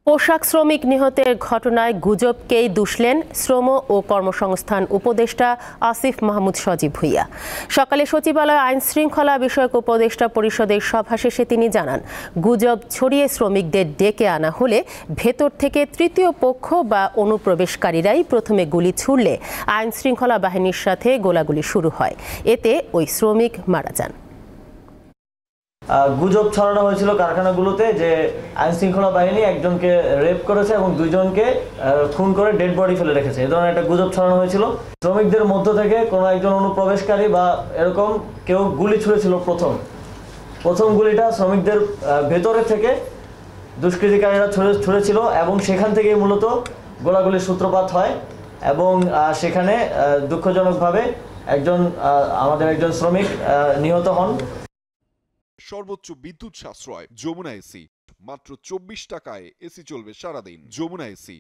পোশাক শ্রমিক নিহতের ঘটনায় গুজবকেই দুষলেন শ্রম ও কর্মসংস্থান উপদেষ্টা আসিফ মাহমুদ সজীব ভুঁইয়া। সকালে সচিবালয় আইন শৃঙ্খলা বিষয়ক উপদেষ্টা পরিষদের সভা শেষে তিনি জানান, গুজব ছড়িয়ে শ্রমিকদের ডেকে আনা হলে ভেতর থেকে তৃতীয় পক্ষ বা অনুপ্রবেশকারীরাই প্রথমে গুলি ছুড়লে আইন শৃঙ্খলা বাহিনীর সাথে গোলাগুলি শুরু হয়। এতে ওই শ্রমিক মারা যান। গুজব ছড়ানো হয়েছিল কারখানাগুলোতে যে আইন শৃঙ্খলা বাহিনী একজনকে রেপ করেছে এবং দুইজনকে খুন করে ডেড বডি ফেলে রেখেছে, এই ধরনের একটা গুজব ছড়ানো হয়েছিল। শ্রমিকদের মধ্য থেকে কোনো একজন অনুপ্রবেশকারী বা এরকম কেউ গুলি ছুঁড়েছিল। প্রথম গুলিটা শ্রমিকদের ভেতরে থেকে দুষ্কৃতিকারীরা ছুঁড়েছিল এবং সেখান থেকেই মূলত গোলাগুলির সূত্রপাত হয় এবং সেখানে দুঃখজনকভাবে আমাদের একজন শ্রমিক নিহত হন। সর্বোচ্চ বিদ্যুৎ সাশ্রয় যমুনা এসি, মাত্র 24 টাকায় এসি চলবে সারাদিন। যমুনা এসি।